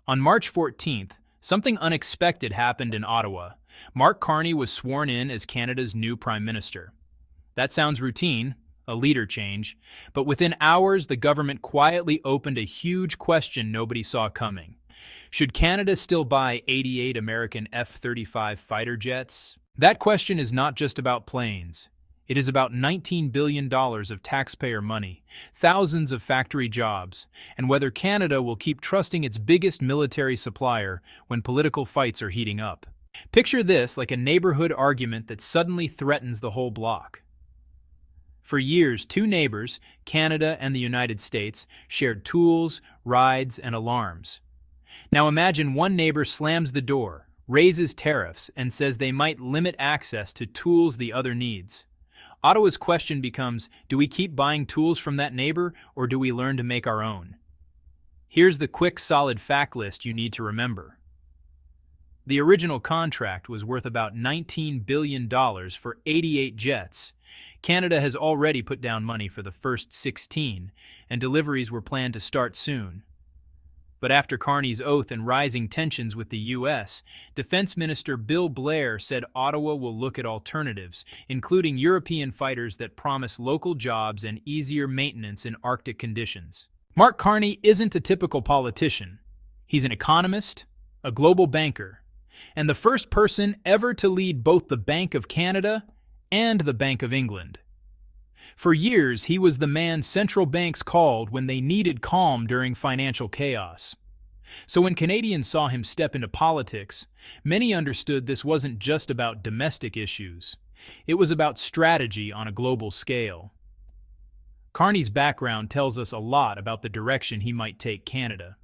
On March 14th, something unexpected happened in Ottawa. Mark Carney was sworn in as Canada's new Prime Minister. That sounds routine, a leader change, but within hours the government quietly opened a huge question nobody saw coming. Should Canada still buy 88 American F-35 fighter jets? That question is not just about planes. It is about $19 billion of taxpayer money, thousands of factory jobs, and whether Canada will keep trusting its biggest military supplier when political fights are heating up. Picture this like a neighborhood argument that suddenly threatens the whole block. For years, two neighbors, Canada and the United States, shared tools, rides, and alarms. Now imagine one neighbor slams the door, raises tariffs, and says they might limit access to tools the other needs. Ottawa's question becomes, do we keep buying tools from that neighbor, or do we learn to make our own? Here's the quick, solid fact list you need to remember. The original contract was worth about $19 billion for 88 jets. Canada has already put down money for the first 16, and deliveries were planned to start soon. But after Carney's oath and rising tensions with the U.S., Defense Minister Bill Blair said Ottawa will look at alternatives, including European fighters that promise local jobs and easier maintenance in Arctic conditions. Mark Carney isn't a typical politician. He's an economist, a global banker, and the first person ever to lead both the Bank of Canada and the Bank of England. For years, he was the man central banks called when they needed calm during financial chaos. So when Canadians saw him step into politics, many understood this wasn't just about domestic issues. It was about strategy on a global scale. Carney's background tells us a lot about the direction he might take Canada.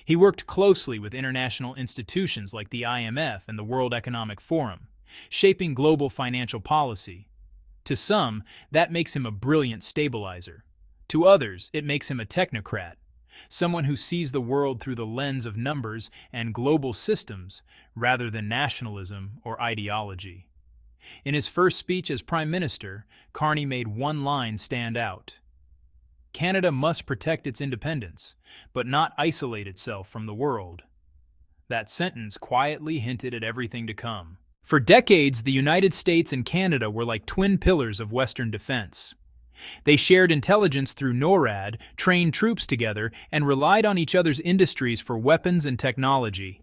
He worked closely with international institutions like the IMF and the World Economic Forum, shaping global financial policy. To some, that makes him a brilliant stabilizer. To others, it makes him a technocrat, someone who sees the world through the lens of numbers and global systems rather than nationalism or ideology. In his first speech as Prime Minister, Carney made one line stand out. Canada must protect its independence, but not isolate itself from the world. That sentence quietly hinted at everything to come. For decades, the United States and Canada were like twin pillars of Western defense. They shared intelligence through NORAD, trained troops together, and relied on each other's industries for weapons and technology.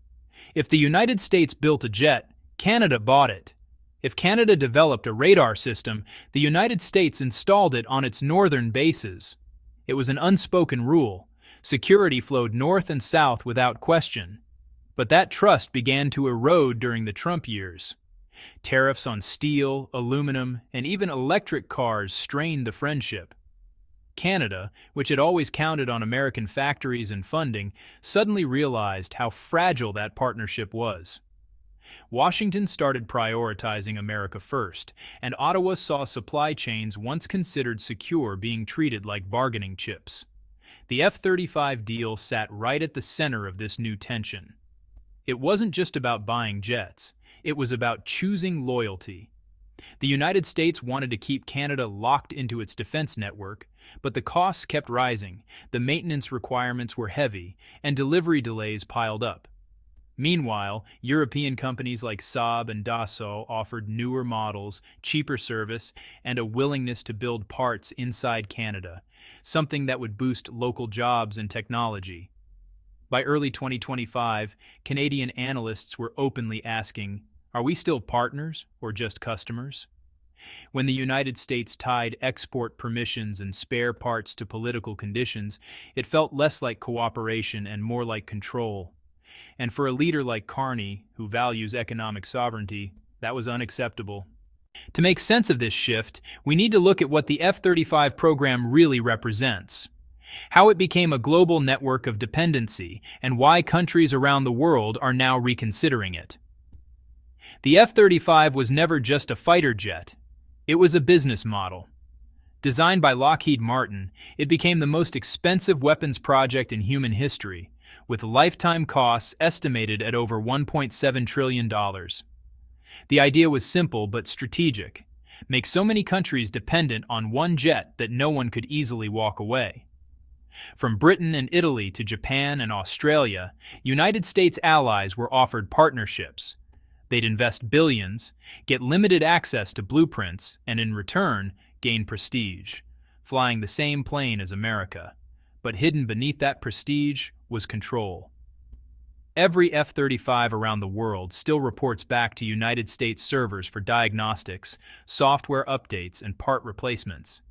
If the United States built a jet, Canada bought it. If Canada developed a radar system, the United States installed it on its northern bases. It was an unspoken rule. Security flowed north and south without question. But that trust began to erode during the Trump years. Tariffs on steel, aluminum, and even electric cars strained the friendship. Canada, which had always counted on American factories and funding, suddenly realized how fragile that partnership was. Washington started prioritizing America first, and Ottawa saw supply chains once considered secure being treated like bargaining chips. The F-35 deal sat right at the center of this new tension. It wasn't just about buying jets. It was about choosing loyalty. The United States wanted to keep Canada locked into its defense network, but the costs kept rising, the maintenance requirements were heavy, and delivery delays piled up. Meanwhile, European companies like Saab and Dassault offered newer models, cheaper service, and a willingness to build parts inside Canada, something that would boost local jobs and technology. By early 2025, Canadian analysts were openly asking, are we still partners or just customers? When the United States tied export permissions and spare parts to political conditions, it felt less like cooperation and more like control. And for a leader like Carney, who values economic sovereignty, that was unacceptable. To make sense of this shift, we need to look at what the F-35 program really represents. How it became a global network of dependency, and why countries around the world are now reconsidering it. The F-35 was never just a fighter jet. It was a business model. Designed by Lockheed Martin, it became the most expensive weapons project in human history, with lifetime costs estimated at over $1.7 trillion. The idea was simple but strategic. Make so many countries dependent on one jet that no one could easily walk away. From Britain and Italy to Japan and Australia, United States allies were offered partnerships. They'd invest billions, get limited access to blueprints, and in return, gain prestige, flying the same plane as America. But hidden beneath that prestige was control. Every F-35 around the world still reports back to United States servers for diagnostics, software updates, and part replacements.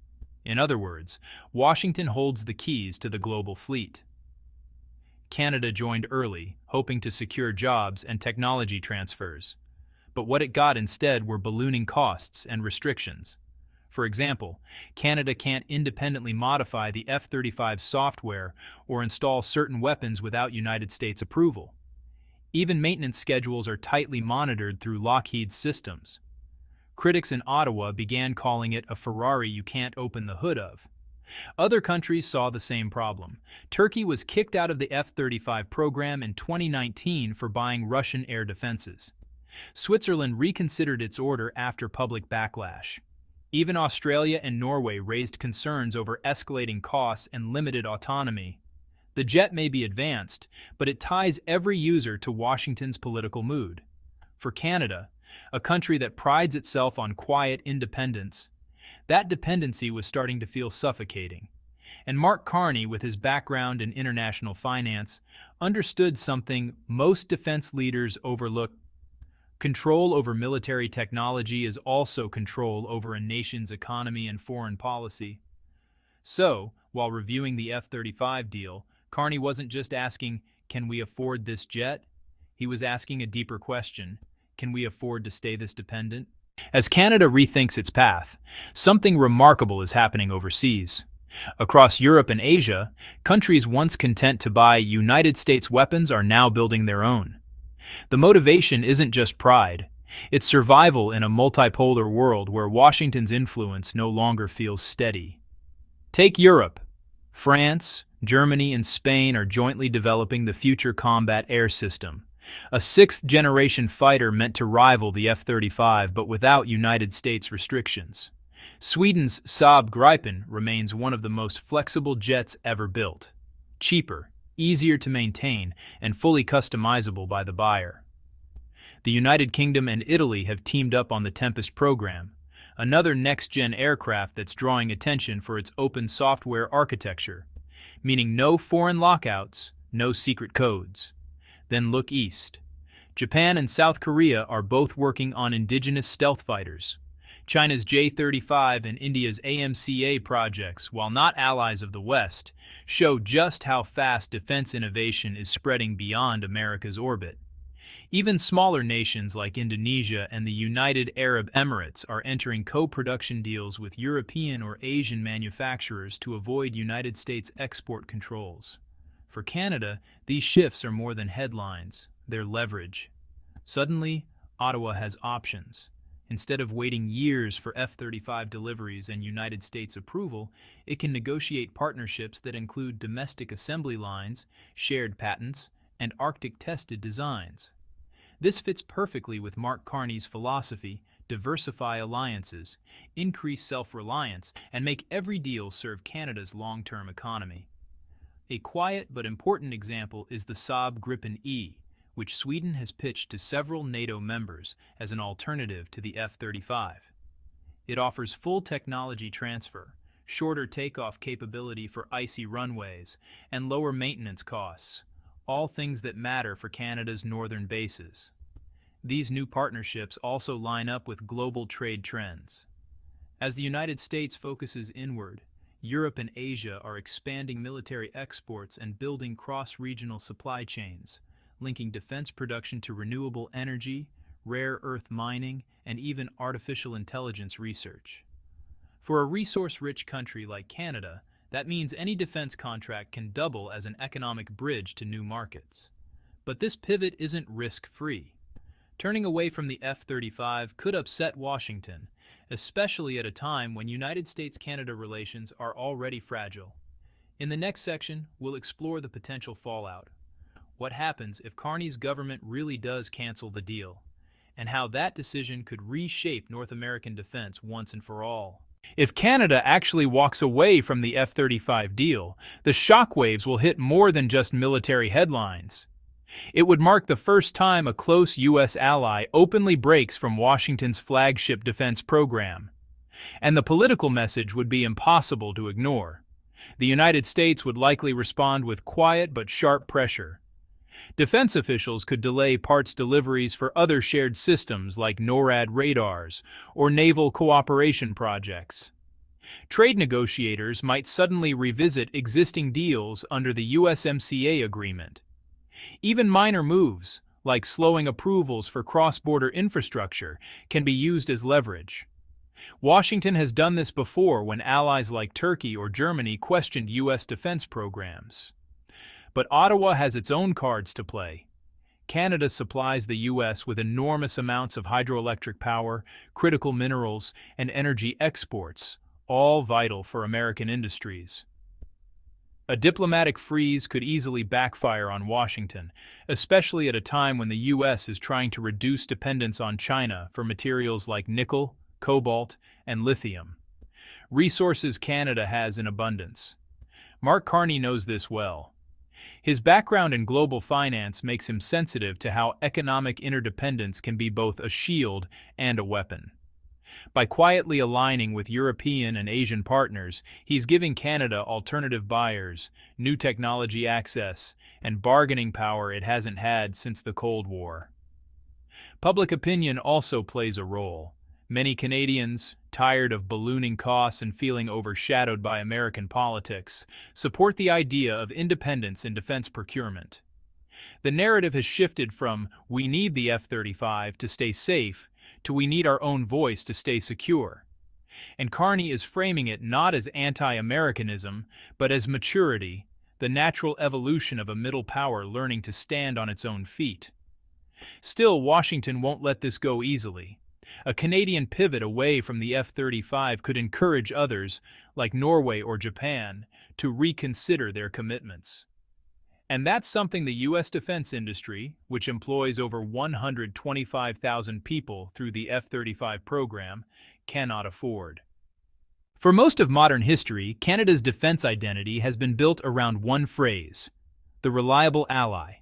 In other words, Washington holds the keys to the global fleet. Canada joined early, hoping to secure jobs and technology transfers. But what it got instead were ballooning costs and restrictions. For example, Canada can't independently modify the F-35 software or install certain weapons without United States approval. Even maintenance schedules are tightly monitored through Lockheed's systems. Critics in Ottawa began calling it a Ferrari you can't open the hood of. Other countries saw the same problem. Turkey was kicked out of the F-35 program in 2019 for buying Russian air defenses. Switzerland reconsidered its order after public backlash. Even Australia and Norway raised concerns over escalating costs and limited autonomy. The jet may be advanced, but it ties every user to Washington's political mood. For Canada, a country that prides itself on quiet independence, that dependency was starting to feel suffocating. And Mark Carney, with his background in international finance, understood something most defense leaders overlook. Control over military technology is also control over a nation's economy and foreign policy. So, while reviewing the F-35 deal, Carney wasn't just asking, can we afford this jet? He was asking a deeper question, can we afford to stay this dependent? As Canada rethinks its path, something remarkable is happening overseas. Across Europe and Asia, countries once content to buy United States weapons are now building their own. The motivation isn't just pride, it's survival in a multipolar world where Washington's influence no longer feels steady. Take Europe. France, Germany, and Spain are jointly developing the Future Combat Air System, a sixth-generation fighter meant to rival the F-35 but without United States restrictions. Sweden's Saab Gripen remains one of the most flexible jets ever built. Cheaper, easier to maintain, and fully customizable by the buyer. The United Kingdom and Italy have teamed up on the Tempest program, another next-gen aircraft that's drawing attention for its open software architecture, meaning no foreign lockouts, no secret codes. Then look east. Japan and South Korea are both working on indigenous stealth fighters. China's J-35 and India's AMCA projects, while not allies of the West, show just how fast defense innovation is spreading beyond America's orbit. Even smaller nations like Indonesia and the United Arab Emirates are entering co-production deals with European or Asian manufacturers to avoid United States export controls. For Canada, these shifts are more than headlines, they're leverage. Suddenly, Ottawa has options. Instead of waiting years for F-35 deliveries and United States approval, it can negotiate partnerships that include domestic assembly lines, shared patents, and Arctic-tested designs. This fits perfectly with Mark Carney's philosophy: diversify alliances, increase self-reliance, and make every deal serve Canada's long-term economy. A quiet but important example is the Saab Gripen E, which Sweden has pitched to several NATO members as an alternative to the F-35. It offers full technology transfer, shorter takeoff capability for icy runways, and lower maintenance costs, all things that matter for Canada's northern bases. These new partnerships also line up with global trade trends. As the United States focuses inward, Europe and Asia are expanding military exports and building cross-regional supply chains, linking defense production to renewable energy, rare earth mining, and even artificial intelligence research. For a resource-rich country like Canada, that means any defense contract can double as an economic bridge to new markets. But this pivot isn't risk-free. Turning away from the F-35 could upset Washington, especially at a time when United States-Canada relations are already fragile. In the next section, we'll explore the potential fallout. What happens if Carney's government really does cancel the deal, and how that decision could reshape North American defense once and for all. If Canada actually walks away from the F-35 deal, the shockwaves will hit more than just military headlines. It would mark the first time a close U.S. ally openly breaks from Washington's flagship defense program. And the political message would be impossible to ignore. The United States would likely respond with quiet but sharp pressure. Defense officials could delay parts deliveries for other shared systems like NORAD radars or naval cooperation projects. Trade negotiators might suddenly revisit existing deals under the USMCA agreement. Even minor moves, like slowing approvals for cross-border infrastructure, can be used as leverage. Washington has done this before when allies like Turkey or Germany questioned U.S. defense programs. But Ottawa has its own cards to play. Canada supplies the U.S. with enormous amounts of hydroelectric power, critical minerals, and energy exports, all vital for American industries. A diplomatic freeze could easily backfire on Washington, especially at a time when the U.S. is trying to reduce dependence on China for materials like nickel, cobalt, and lithium. Resources Canada has in abundance. Mark Carney knows this well. His background in global finance makes him sensitive to how economic interdependence can be both a shield and a weapon. By quietly aligning with European and Asian partners, he's giving Canada alternative buyers, new technology access, and bargaining power it hasn't had since the Cold War. Public opinion also plays a role. Many Canadians, tired of ballooning costs and feeling overshadowed by American politics, support the idea of independence in defense procurement. The narrative has shifted from "we need the F-35 to stay safe" to "we need our own voice to stay secure." And Carney is framing it not as anti-Americanism, but as maturity, the natural evolution of a middle power learning to stand on its own feet. Still, Washington won't let this go easily. A Canadian pivot away from the F-35 could encourage others, like Norway or Japan, to reconsider their commitments. And that's something the U.S. defense industry, which employs over 125,000 people through the F-35 program, cannot afford. For most of modern history, Canada's defense identity has been built around one phrase: the reliable ally.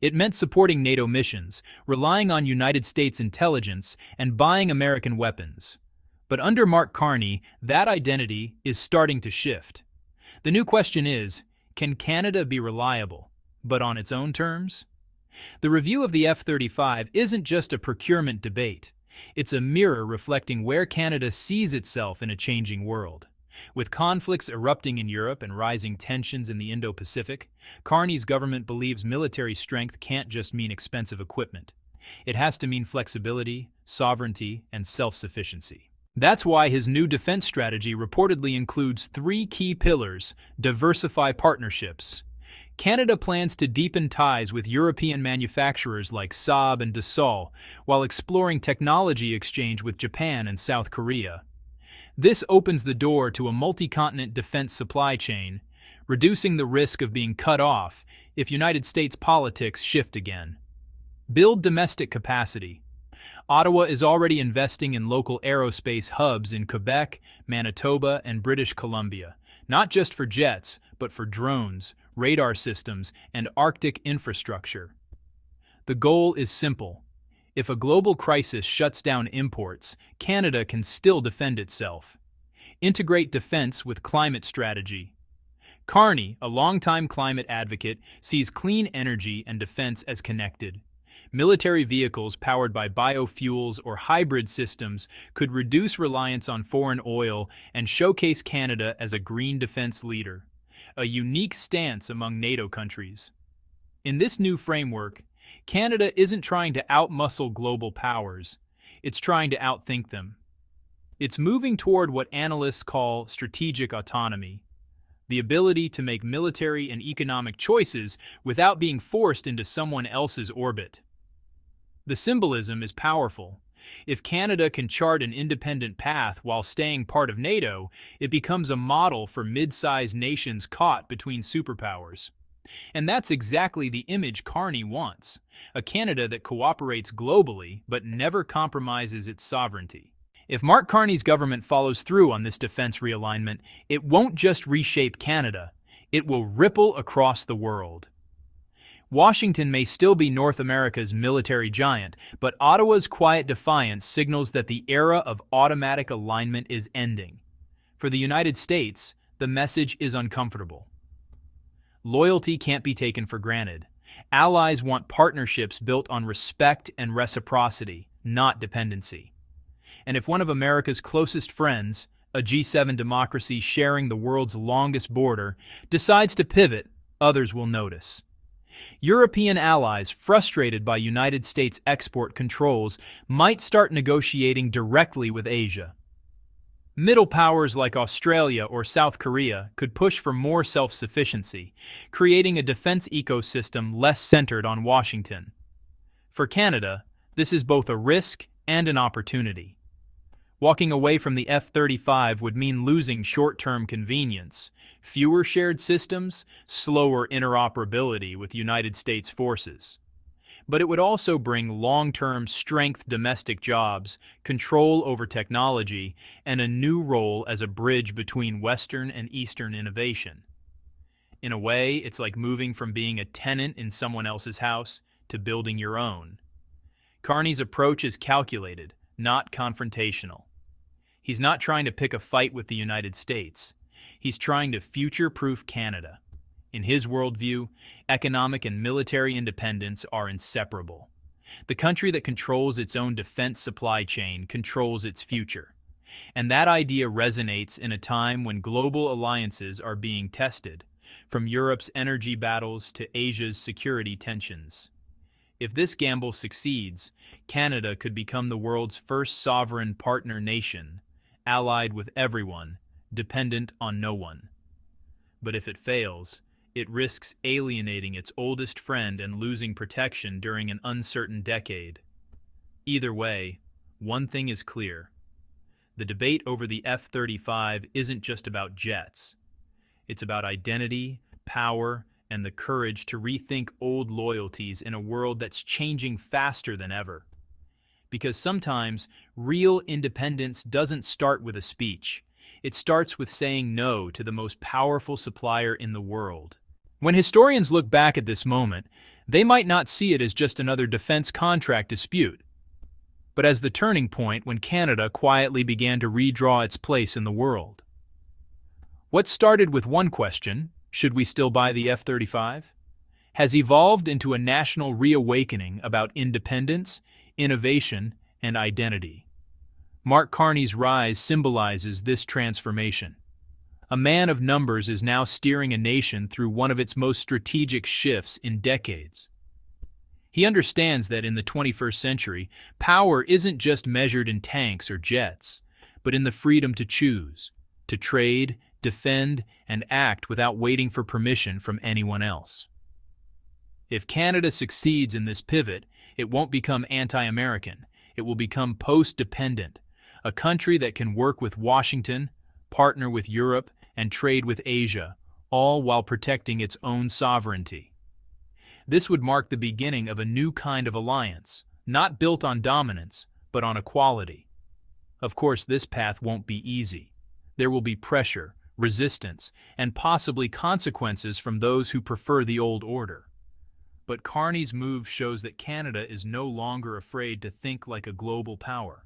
It meant supporting NATO missions, relying on United States intelligence, and buying American weapons. But under Mark Carney, that identity is starting to shift. The new question is, can Canada be reliable, but on its own terms? The review of the F-35 isn't just a procurement debate. It's a mirror reflecting where Canada sees itself in a changing world. With conflicts erupting in Europe and rising tensions in the Indo-Pacific, Carney's government believes military strength can't just mean expensive equipment. It has to mean flexibility, sovereignty, and self-sufficiency. That's why his new defense strategy reportedly includes 3 key pillars: diversify partnerships. Canada plans to deepen ties with European manufacturers like Saab and Dassault, while exploring technology exchange with Japan and South Korea. This opens the door to a multi-continent defense supply chain, reducing the risk of being cut off if United States politics shift again. Build domestic capacity. Ottawa is already investing in local aerospace hubs in Quebec, Manitoba, and British Columbia, not just for jets, but for drones, radar systems, and Arctic infrastructure. The goal is simple. If a global crisis shuts down imports, Canada can still defend itself. Integrate defense with climate strategy. Carney, a longtime climate advocate, sees clean energy and defense as connected. Military vehicles powered by biofuels or hybrid systems could reduce reliance on foreign oil and showcase Canada as a green defense leader, a unique stance among NATO countries. In this new framework, Canada isn't trying to outmuscle global powers, it's trying to outthink them. It's moving toward what analysts call strategic autonomy, the ability to make military and economic choices without being forced into someone else's orbit. The symbolism is powerful. If Canada can chart an independent path while staying part of NATO, it becomes a model for mid-sized nations caught between superpowers. And that's exactly the image Carney wants, a Canada that cooperates globally but never compromises its sovereignty. If Mark Carney's government follows through on this defense realignment, it won't just reshape Canada, it will ripple across the world. Washington may still be North America's military giant, but Ottawa's quiet defiance signals that the era of automatic alignment is ending. For the United States, the message is uncomfortable. Loyalty can't be taken for granted. Allies want partnerships built on respect and reciprocity, not dependency. And if one of America's closest friends, a G7 democracy sharing the world's longest border, decides to pivot, others will notice. European allies, frustrated by United States export controls, might start negotiating directly with Asia. Middle powers like Australia or South Korea could push for more self-sufficiency, creating a defense ecosystem less centered on Washington. For Canada, this is both a risk and an opportunity. Walking away from the F-35 would mean losing short-term convenience, fewer shared systems, slower interoperability with United States forces. But it would also bring long-term strength domestic jobs, control over technology, and a new role as a bridge between Western and Eastern innovation. In a way, it's like moving from being a tenant in someone else's house to building your own. Carney's approach is calculated, not confrontational. He's not trying to pick a fight with the United States. He's trying to future-proof Canada. In his worldview, economic and military independence are inseparable. The country that controls its own defense supply chain controls its future. And that idea resonates in a time when global alliances are being tested, from Europe's energy battles to Asia's security tensions. If this gamble succeeds, Canada could become the world's first sovereign partner nation, allied with everyone, dependent on no one. But if it fails, it risks alienating its oldest friend and losing protection during an uncertain decade. Either way, one thing is clear. The debate over the F-35 isn't just about jets. It's about identity, power, and the courage to rethink old loyalties in a world that's changing faster than ever. Because sometimes, real independence doesn't start with a speech. It starts with saying no to the most powerful supplier in the world. When historians look back at this moment, they might not see it as just another defense contract dispute, but as the turning point when Canada quietly began to redraw its place in the world. What started with one question, should we still buy the F-35, has evolved into a national reawakening about independence, innovation, and identity. Mark Carney's rise symbolizes this transformation. A man of numbers is now steering a nation through one of its most strategic shifts in decades. He understands that in the 21st century, power isn't just measured in tanks or jets, but in the freedom to choose, to trade, defend, and act without waiting for permission from anyone else. If Canada succeeds in this pivot, it won't become anti-American. It will become post-dependent, a country that can work with Washington, partner with Europe, and trade with Asia, all while protecting its own sovereignty. This would mark the beginning of a new kind of alliance, not built on dominance, but on equality. Of course, this path won't be easy. There will be pressure, resistance, and possibly consequences from those who prefer the old order. But Carney's move shows that Canada is no longer afraid to think like a global power,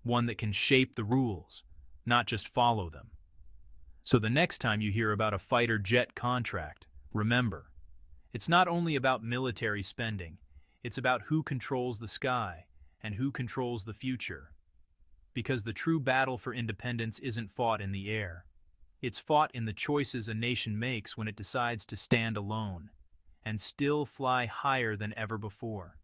one that can shape the rules, not just follow them. So the next time you hear about a fighter jet contract, remember, it's not only about military spending, it's about who controls the sky and who controls the future. Because the true battle for independence isn't fought in the air. It's fought in the choices a nation makes when it decides to stand alone and still fly higher than ever before.